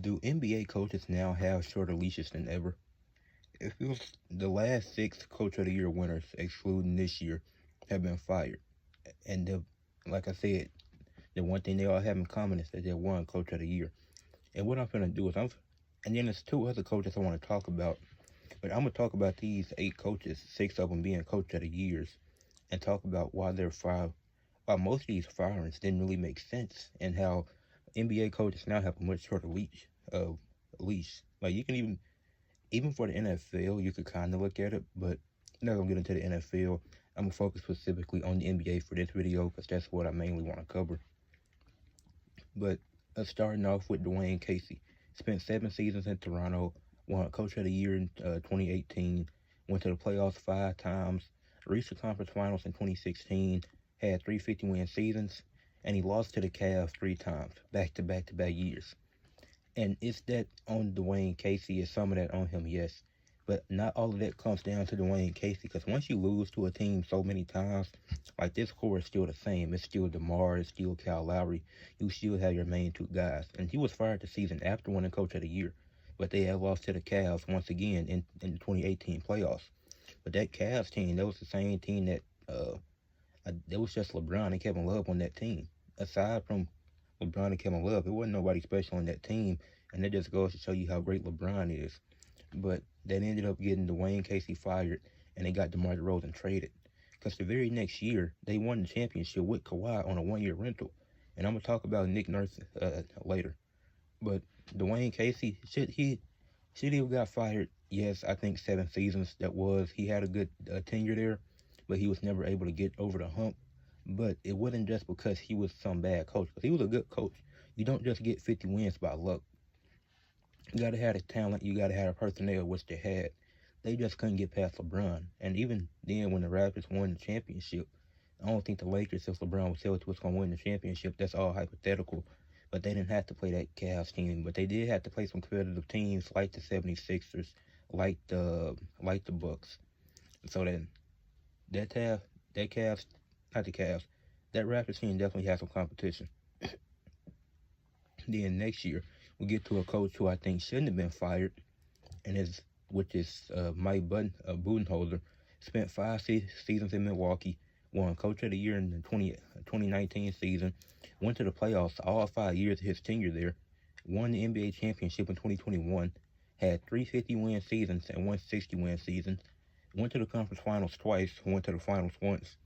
Do NBA coaches now have shorter leashes than ever? It feels the last six Coach of the Year winners, excluding this year, have been fired. And like I said, the one thing they all have in common is that they won Coach of the Year. And what I'm going to do is and then there's two other coaches I want to talk about. But I'm going to talk about these eight coaches, six of them being Coach of the Years, and talk about why they're fired, why most of these firings didn't really make sense, and how NBA coaches now have a much shorter leash. Like you can even for the NFL, you could kind of look at it, but I'm not gonna get into the NFL. I'm gonna focus specifically on the NBA for this video because that's what I mainly want to cover. But starting off with Dwayne Casey, spent 7 seasons in Toronto, won Coach of the Year in 2018, went to the playoffs 5 times, reached the conference finals in 2016, had 350-win seasons, and he lost to the Cavs 3 times, back-to-back-to-back years. And it's that on Dwayne Casey, is some of that on him, yes. But not all of that comes down to Dwayne Casey, because once you lose to a team so many times, like this core is still the same. It's still DeMar, it's still Kyle Lowry. You still have your main two guys. And he was fired the season after winning Coach of the Year. But they had lost to the Cavs once again in the 2018 playoffs. But that Cavs team, that was the same team that, it was just LeBron and Kevin Love on that team. Aside from LeBron and Kevin Love, it wasn't nobody special on that team. And that just goes to show you how great LeBron is. But that ended up getting Dwayne Casey fired, and they got DeMar DeRozan traded. Because the very next year, they won the championship with Kawhi on a 1-year rental. And I'm going to talk about Nick Nurse later. But Dwayne Casey, should he have got fired? Yes, I think 7 seasons he had a good tenure there, but he was never able to get over the hump. But it wasn't just because he was some bad coach, because he was a good coach. You don't just get 50 wins by luck. You got to have the talent. You got to have the personnel, which they had. They just couldn't get past LeBron. And even then, when the Raptors won the championship, I don't think the Lakers, if LeBron was held to, was going to win the championship. That's all hypothetical. But they didn't have to play that Cavs team. But they did have to play some competitive teams like the 76ers, like the Bucks. So then, that Raptors team definitely has some competition. Then next year, we get to a coach who I think shouldn't have been fired, which is Mike Budenholzer. Spent 5 seasons in Milwaukee, won Coach of the Year in the 2019 season, went to the playoffs all 5 years of his tenure there, won the NBA championship in 2021, had 350-win seasons and 160-win seasons, went to the conference finals twice, went to the finals once,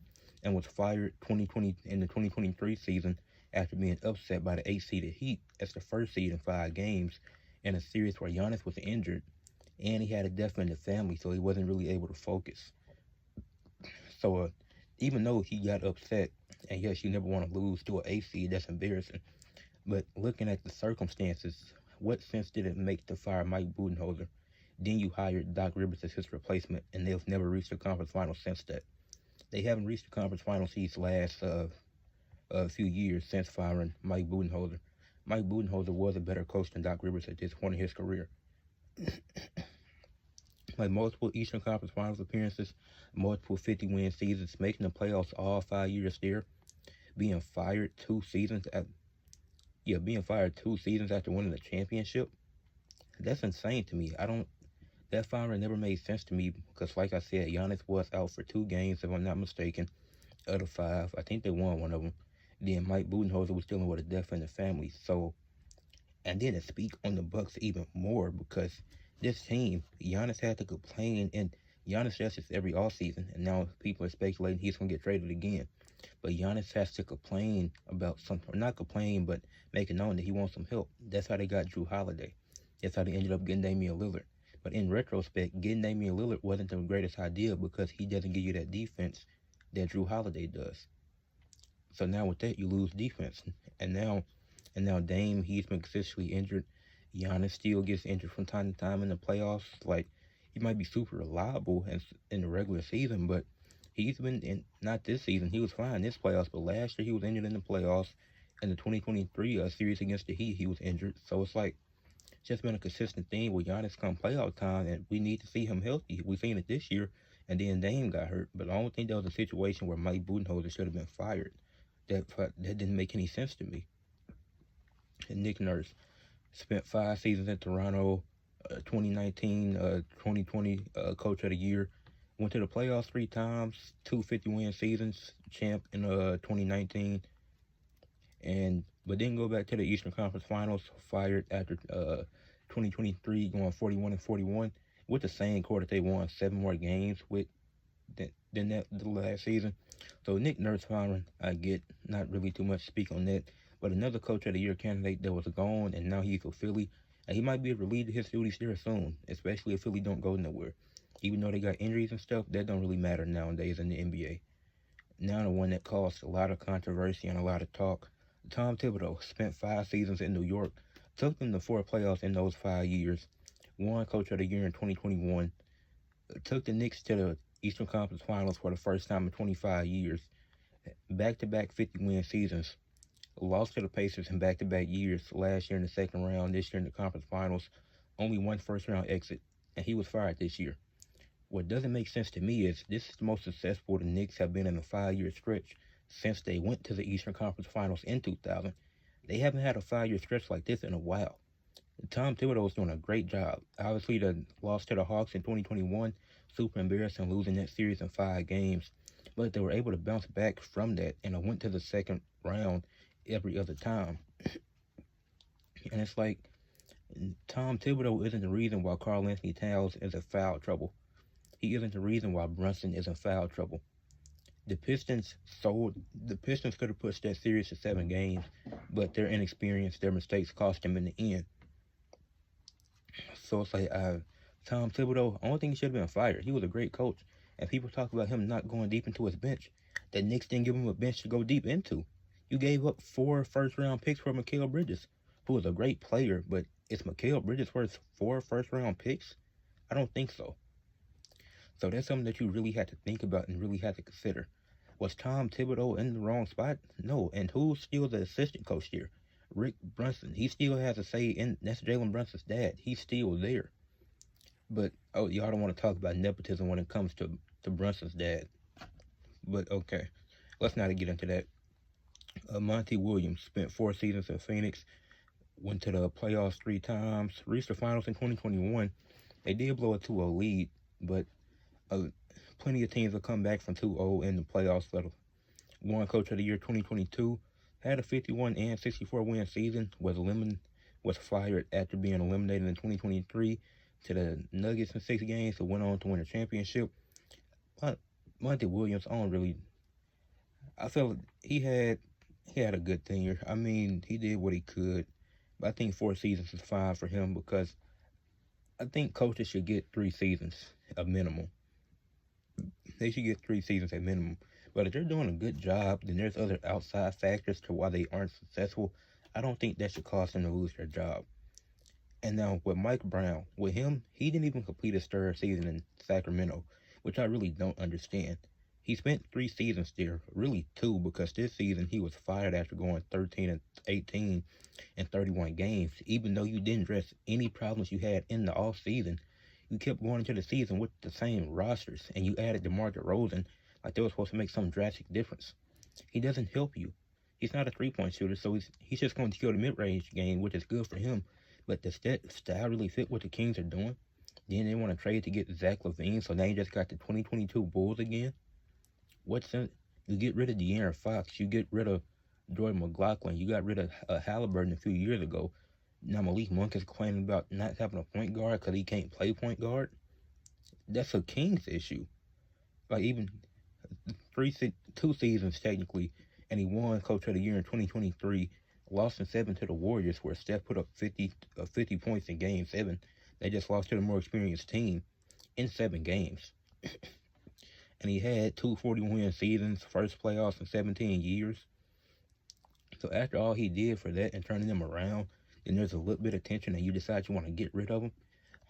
and was fired in the 2023 season after being upset by the 8-seeded Heat as the first seed in 5 games in a series where Giannis was injured and he had a death in the family, so he wasn't really able to focus. So even though he got upset, and yes, you never want to lose to an 8 seed, that's embarrassing. But looking at the circumstances, what sense did it make to fire Mike Budenholzer? Then you hired Doc Rivers as his replacement, and they've never reached the conference finals since that. They haven't reached the conference finals these last few years since firing Mike Budenholzer. Mike Budenholzer was a better coach than Doc Rivers at this point in his career. Like multiple Eastern Conference Finals appearances, multiple 50-win seasons, making the playoffs all 5 years there, being fired 2 seasons after winning the championship. That's insane to me. That firing never made sense to me because, like I said, Giannis was out for 2 games, if I'm not mistaken, out of 5. I think they won one of them. Then Mike Budenholzer was dealing with a death in the family. So, and then to speak on the Bucks even more, because this team, Giannis had to complain, and Giannis does this every offseason, and now people are speculating he's going to get traded again. But Giannis has to complain about something, or not complain, but make it known that he wants some help. That's how they got Drew Holiday. That's how they ended up getting Damian Lillard. But in retrospect, getting Damian Lillard wasn't the greatest idea because he doesn't give you that defense that Drew Holiday does. So now with that, you lose defense. And now Dame, he's been consistently injured. Giannis still gets injured from time to time in the playoffs. Like, he might be super reliable in the regular season, but he's been not this season. He was fine this playoffs, but last year he was injured in the playoffs. In the 2023 series against the Heat, he was injured. So it's like, it's just been a consistent thing with Giannis come playoff time, and we need to see him healthy. We've seen it this year, and then Dame got hurt. But I don't think that was a situation where Mike Budenholzer should have been fired. That didn't make any sense to me. And Nick Nurse Spent 5 seasons in Toronto, 2019, 2020 Coach of the Year. Went to the playoffs 3 times, 250-win seasons, champ in 2019, and but didn't go back to the Eastern Conference Finals. Fired after 2023, going 41-41 with the same core that they won 7 more games with than that the last season. So Nick Nurse firing, I get not really too much to speak on that. But another Coach of the Year candidate that was gone, and now he's with Philly, and he might be relieved of his duties there soon, especially if Philly don't go nowhere. Even though they got injuries and stuff, that don't really matter nowadays in the NBA. Now the one that caused a lot of controversy and a lot of talk, Tom Thibodeau spent 5 seasons in New York, took them to 4 playoffs in those 5 years, won Coach of the Year in 2021, took the Knicks to the Eastern Conference Finals for the first time in 25 years, back-to-back 50-win seasons, lost to the Pacers in back-to-back years, last year in the second round, this year in the conference finals, only one first-round exit, and he was fired this year. What doesn't make sense to me is this is the most successful the Knicks have been in a 5-year stretch since they went to the Eastern Conference Finals in 2000. They haven't had a 5-year stretch like this in a while. Tom Thibodeau is doing a great job. Obviously, the loss to the Hawks in 2021, super embarrassing, losing that series in 5 games. But they were able to bounce back from that and went to the second round every other time. And it's like Tom Thibodeau isn't the reason why Karl Anthony Towns is in foul trouble. He isn't the reason why Brunson is in foul trouble. The Pistons could have pushed that series to 7 games, but their inexperience, their mistakes cost them in the end. So it's like Tom Thibodeau, I don't think he should have been fired. He was a great coach. And people talk about him not going deep into his bench. The Knicks didn't give him a bench to go deep into. You gave up 4 first-round picks for Mikal Bridges, who was a great player, but is Mikal Bridges worth 4 first-round picks? I don't think so. So that's something that you really had to think about and really had to consider. Was Tom Thibodeau in the wrong spot? No. And who's still the assistant coach here? Rick Brunson. He still has a say in. That's Jalen Brunson's dad. He's still there. But y'all don't want to talk about nepotism when it comes to Brunson's dad. But okay, let's not get into that. Monty Williams spent 4 seasons in Phoenix, went to the playoffs 3 times, reached the finals in 2021. They did blow a 2-0 lead, but plenty of teams will come back from 2-0 in the playoffs. Won Coach of the Year 2022, had a 51 and 64 win season, was fired after being eliminated in 2023 to the Nuggets in 6 games, so went on to win a championship. Monty Williams, I felt he had a good tenure. I mean, he did what he could, but I think 4 seasons is fine for him because I think coaches should get 3 seasons a minimum. They should get 3 seasons at minimum. But if they're doing a good job, then there's other outside factors to why they aren't successful. I don't think that should cause them to lose their job. And now with Mike Brown, with him, he didn't even complete his 3rd season in Sacramento, which I really don't understand. He spent 3 seasons there, really 2, because this season he was fired after going 13-18 in 31 games. Even though you didn't address any problems you had in the off season, you kept going into the season with the same rosters, and you added DeMar DeRozan like they were supposed to make some drastic difference. He doesn't help you. He's not a 3-point shooter, so he's just going to kill the mid-range game, which is good for him. But does that style really fit what the Kings are doing? Then they want to trade to get Zach LaVine, so now you just got the 2022 Bulls again. What's in? You get rid of De'Aaron Fox, you get rid of Jordan McLaughlin, you got rid of Halliburton a few years ago. Now Malik Monk is complaining about not having a point guard because he can't play point guard. That's a Kings issue. Like even 2 seasons technically, and he won Coach of the Year in 2023. Lost in 7 to the Warriors, where Steph put up 50 points in Game 7. They just lost to the more experienced team in 7 games. And he had 2 40-win seasons, first playoffs in 17 years. So after all he did for that and turning them around, then there's a little bit of tension and you decide you want to get rid of him.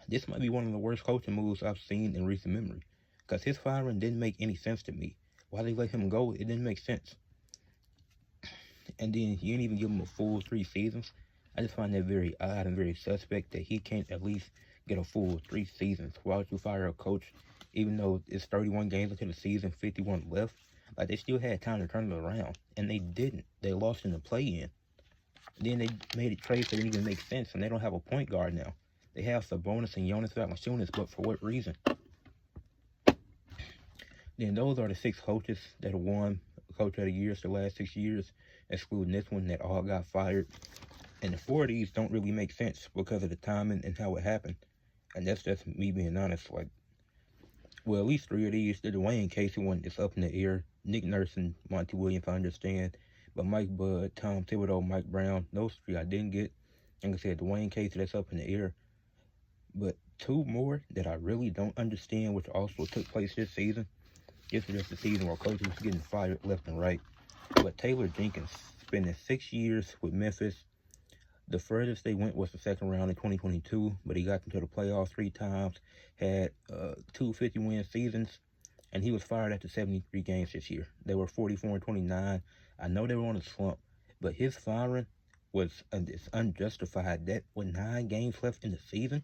This might be one of the worst coaching moves I've seen in recent memory. Because his firing didn't make any sense to me. Why they let him go, it didn't make sense. And then you didn't even give him a full 3 seasons. I just find that very odd and very suspect that he can't at least get a full 3 seasons. Why would you fire a coach even though it's 31 games into the season, 51 left? Like, they still had time to turn it around, and they didn't. They lost in the play-in. Then they made it trades that didn't even make sense, and they don't have a point guard now. They have Sabonis and Jonas Valanciunas, but for what reason? Then those are the 6 coaches that have won Coach of the Year the last 6 years, excluding this one that all got fired. And the 4 of these don't really make sense because of the timing and how it happened. And that's just me being honest. Like, well, at least 3 of these, the Dwayne Casey one is up in the air. Nick Nurse and Monty Williams, I understand. But Mike Bud, Tom Thibodeau, Mike Brown, those 3 I didn't get. Like I said, Dwayne Casey, that's up in the air. But 2 more that I really don't understand, which also took place this season. This is just the season where coaches was getting fired left and right. But Taylor Jenkins, spending 6 years with Memphis. The furthest they went was the second round in 2022, but he got into the playoffs 3 times, had 2 50-win seasons, and he was fired after 73 games this year. They were 44-29. I know they were on a slump, but his firing was it's unjustified. That with 9 games left in the season,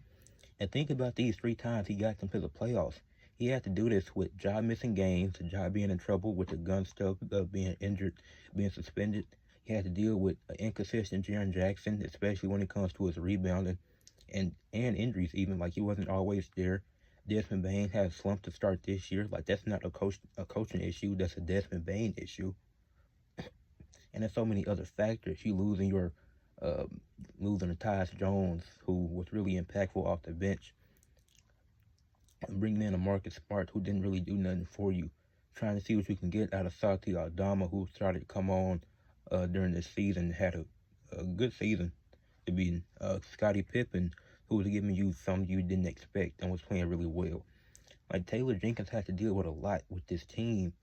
and think about these 3 times he got them to the playoffs. He had to do this with Ja missing games, Ja being in trouble with the gun stuff, being injured, being suspended. He had to deal with an inconsistent Jaren Jackson, especially when it comes to his rebounding and injuries even. Like, he wasn't always there. Desmond Bane had a slump to start this year. Like, that's not a coaching issue. That's a Desmond Bane issue. And there's so many other factors. You losing to Tyus Jones, who was really impactful off the bench. Bringing in a Marcus Smart who didn't really do nothing for you. Trying to see what you can get out of Santi Aldama, who started to come on during this season, had a good season to be Scottie Pippen, who was giving you something you didn't expect and was playing really well. Like, Taylor Jenkins had to deal with a lot with this team,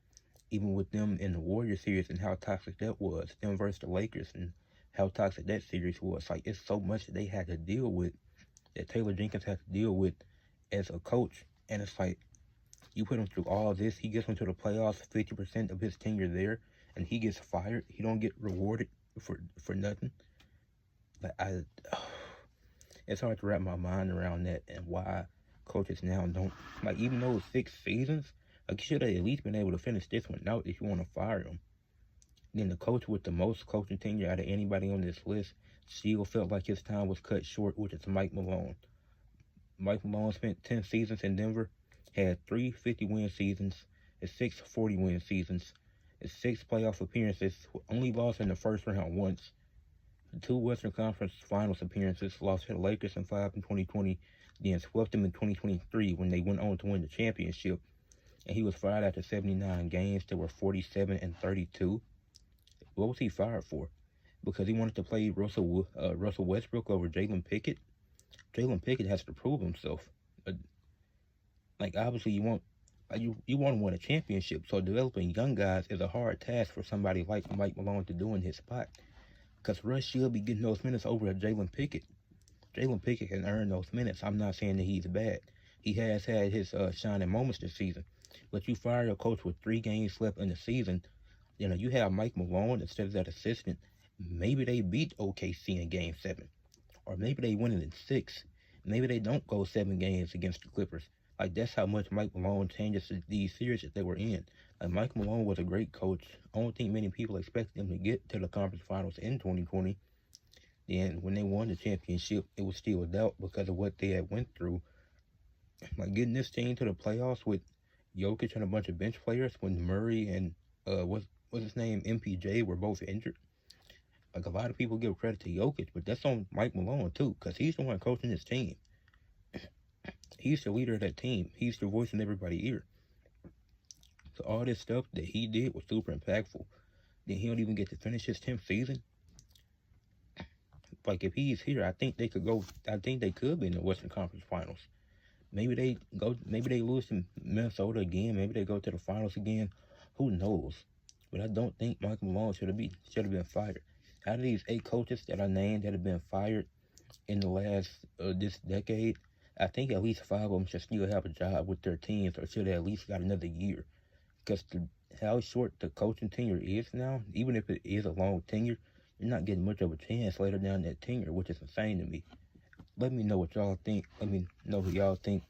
even with them in the Warriors series and how toxic that was, them versus the Lakers and how toxic that series was. Like, it's so much that they had to deal with, that Taylor Jenkins had to deal with as a coach. And it's like, you put him through all this, he gets into the playoffs 50% of his tenure there, and he gets fired. He don't get rewarded for nothing. Like, it's hard to wrap my mind around that, and why coaches now don't, like, even though it's 6 seasons, like, you should have at least been able to finish this one out if you want to fire him. Then the coach with the most coaching tenure out of anybody on this list still felt like his time was cut short, which is Mike Malone. Mike Malone spent 10 seasons in Denver, had 3 50-win seasons, 6 40-win seasons, 6 playoff appearances, only lost in the first round once, 2 Western Conference Finals appearances, lost to the Lakers in 5 in 2020, then swept them in 2023 when they went on to win the championship. And he was fired after 79 games. They were 47-32. What was he fired for? Because he wanted to play Russell Westbrook over Jalen Pickett? Jalen Pickett has to prove himself. Like, obviously you want to win a championship, so developing young guys is a hard task for somebody like Mike Malone to do in his spot. Because Russ should be getting those minutes over Jalen Pickett. Jalen Pickett can earn those minutes. I'm not saying that he's bad. He has had his shining moments this season. But you fire a coach with 3 games left in the season. You know, you have Mike Malone instead of that assistant. Maybe they beat OKC in Game 7. Or maybe they win it in 6. Maybe they don't go 7 games against the Clippers. Like, that's how much Mike Malone changes these series that they were in. Like, Mike Malone was a great coach. I don't think many people expected him to get to the conference finals in 2020. And when they won the championship, it was still a doubt because of what they had went through. Like, getting this team to the playoffs with Jokic and a bunch of bench players when Murray and what's his name, MPJ, were both injured. Like, a lot of people give credit to Jokic, but that's on Mike Malone too, because he's the one coaching his team. He's the leader of that team. He's the voice in everybody's ear. So all this stuff that he did was super impactful. Then he don't even get to finish his 10th season. Like, if he's here, I think they could be in the Western Conference Finals. Maybe they lose to Minnesota again. Maybe they go to the finals again. Who knows? But I don't think Mike Malone should have been fired. Out of these 8 coaches that I named that have been fired in the last this decade, I think at least 5 of them should still have a job with their teams, or should have at least got another year. Because how short the coaching tenure is now, even if it is a long tenure, you're not getting much of a chance later down that tenure, which is insane to me. Let me know what y'all think. Let me know who y'all think.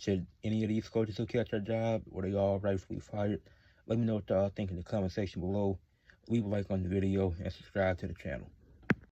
Should any of these coaches who catch their job, or they all rightfully fired? Let me know what y'all think in the comment section below. Leave a like on the video and subscribe to the channel.